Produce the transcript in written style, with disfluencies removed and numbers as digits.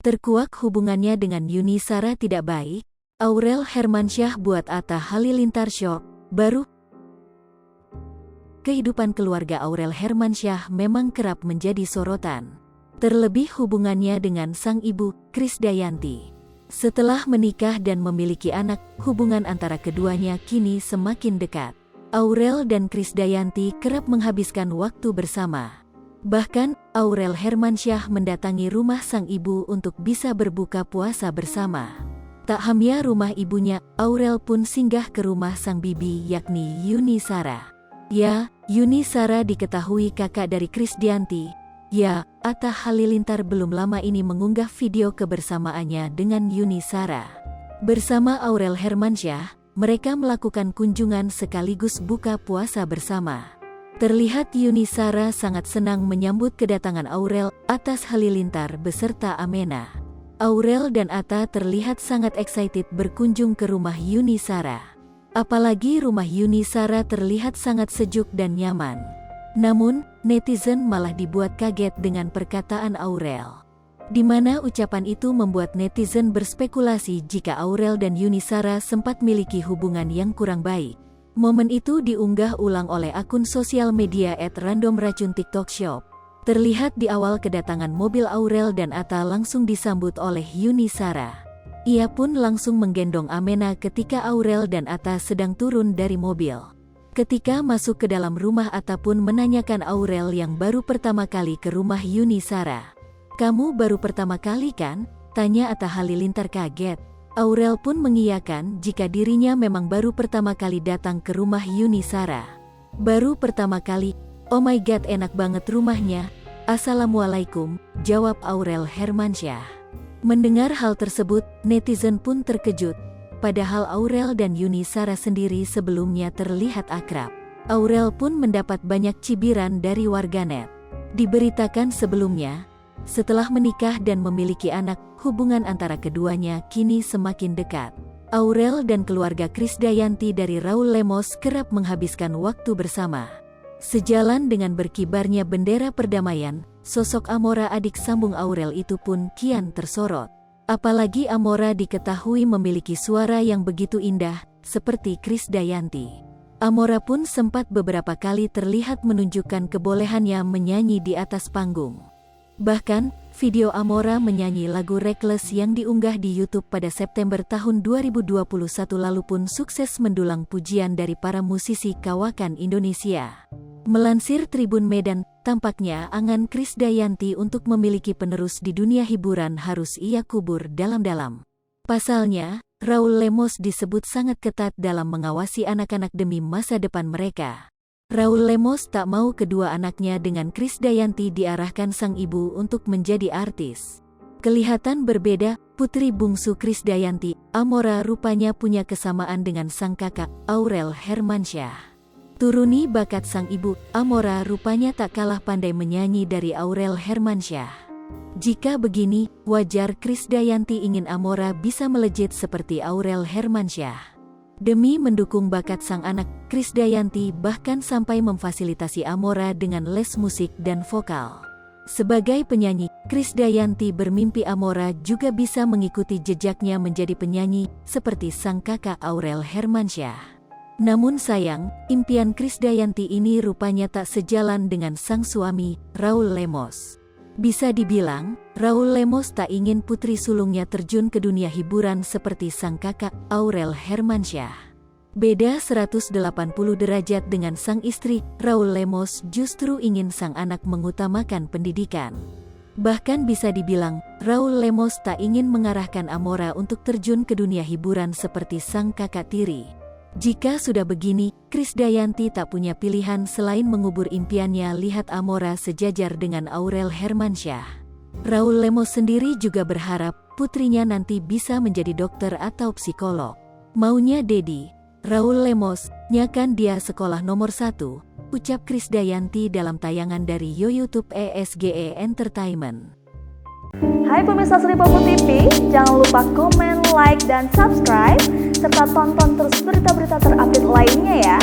Terkuak hubungannya dengan Yuni Shara tidak baik, Aurel Hermansyah buat Atta Halilintar shock. Baru kehidupan keluarga Aurel Hermansyah memang kerap menjadi sorotan. Terlebih hubungannya dengan sang ibu, Krisdayanti. Setelah menikah dan memiliki anak, hubungan antara keduanya kini semakin dekat. Aurel dan Krisdayanti kerap menghabiskan waktu bersama. Bahkan, Aurel Hermansyah mendatangi rumah sang ibu untuk bisa berbuka puasa bersama. Tak hanya rumah ibunya, Aurel pun singgah ke rumah sang bibi yakni Yuni Shara. Ya, Yuni Shara diketahui kakak dari Krisdayanti. Ya, Atta Halilintar belum lama ini mengunggah video kebersamaannya dengan Yuni Shara. Bersama Aurel Hermansyah, mereka melakukan kunjungan sekaligus buka puasa bersama. Terlihat Yuni Shara sangat senang menyambut kedatangan Aurel, Atta Halilintar beserta Amena. Aurel dan Atta terlihat sangat excited berkunjung ke rumah Yuni Shara. Apalagi rumah Yuni Shara terlihat sangat sejuk dan nyaman. Namun, netizen malah dibuat kaget dengan perkataan Aurel. Di mana ucapan itu membuat netizen berspekulasi jika Aurel dan Yuni Shara sempat miliki hubungan yang kurang baik. Momen itu diunggah ulang oleh akun sosial media @randomracun_TikTok_shop. Terlihat di awal kedatangan mobil Aurel dan Atta langsung disambut oleh Yuni Shara. Ia pun langsung menggendong Amena ketika Aurel dan Atta sedang turun dari mobil. Ketika masuk ke dalam rumah, Atta pun menanyakan Aurel yang baru pertama kali ke rumah Yuni Shara. "Kamu baru pertama kali kan?" tanya Atta Halilintar kaget. Aurel pun mengiyakan jika dirinya memang baru pertama kali datang ke rumah Yuni Shara. "Baru pertama kali? Oh my god, enak banget rumahnya. Assalamualaikum," jawab Aurel Hermansyah. Mendengar hal tersebut, netizen pun terkejut. Padahal Aurel dan Yuni Shara sendiri sebelumnya terlihat akrab. Aurel pun mendapat banyak cibiran dari warganet. Diberitakan sebelumnya, setelah menikah dan memiliki anak, hubungan antara keduanya kini semakin dekat. Aurel dan keluarga Krisdayanti dari Raul Lemos kerap menghabiskan waktu bersama. Sejalan dengan berkibarnya bendera perdamaian, sosok Amora adik sambung Aurel itu pun kian tersorot. Apalagi Amora diketahui memiliki suara yang begitu indah, seperti Krisdayanti. Amora pun sempat beberapa kali terlihat menunjukkan kebolehannya menyanyi di atas panggung. Bahkan, video Amora menyanyi lagu Reckless yang diunggah di YouTube pada September tahun 2021 lalu pun sukses mendulang pujian dari para musisi kawakan Indonesia. Melansir Tribun Medan, tampaknya angan Krisdayanti untuk memiliki penerus di dunia hiburan harus ia kubur dalam-dalam. Pasalnya, Raul Lemos disebut sangat ketat dalam mengawasi anak-anak demi masa depan mereka. Raul Lemos tak mau kedua anaknya dengan Krisdayanti diarahkan sang ibu untuk menjadi artis. Kelihatan berbeda, putri bungsu Krisdayanti, Amora rupanya punya kesamaan dengan sang kakak, Aurel Hermansyah. Turuni bakat sang ibu, Amora rupanya tak kalah pandai menyanyi dari Aurel Hermansyah. Jika begini, wajar Krisdayanti ingin Amora bisa melejit seperti Aurel Hermansyah. Demi mendukung bakat sang anak, Krisdayanti bahkan sampai memfasilitasi Amora dengan les musik dan vokal. Sebagai penyanyi, Krisdayanti bermimpi Amora juga bisa mengikuti jejaknya menjadi penyanyi, seperti sang kakak Aurel Hermansyah. Namun sayang, impian Krisdayanti ini rupanya tak sejalan dengan sang suami, Raul Lemos. Bisa dibilang, Raul Lemos tak ingin putri sulungnya terjun ke dunia hiburan seperti sang kakak, Aurel Hermansyah. Beda 180 derajat dengan sang istri, Raul Lemos justru ingin sang anak mengutamakan pendidikan. Bahkan bisa dibilang, Raul Lemos tak ingin mengarahkan Amora untuk terjun ke dunia hiburan seperti sang kakak tiri. Jika sudah begini, Krisdayanti tak punya pilihan selain mengubur impiannya lihat Amora sejajar dengan Aurel Hermansyah. Raul Lemos sendiri juga berharap putrinya nanti bisa menjadi dokter atau psikolog. Maunya Dedi, Raul Lemos, nyakan dia sekolah nomor 1, ucap Krisdayanti dalam tayangan dari YouTube ESGE Entertainment. Hai pemirsa Sri Popo TV, jangan lupa komen, like, dan subscribe, serta tonton terus berita-berita terupdate lainnya ya.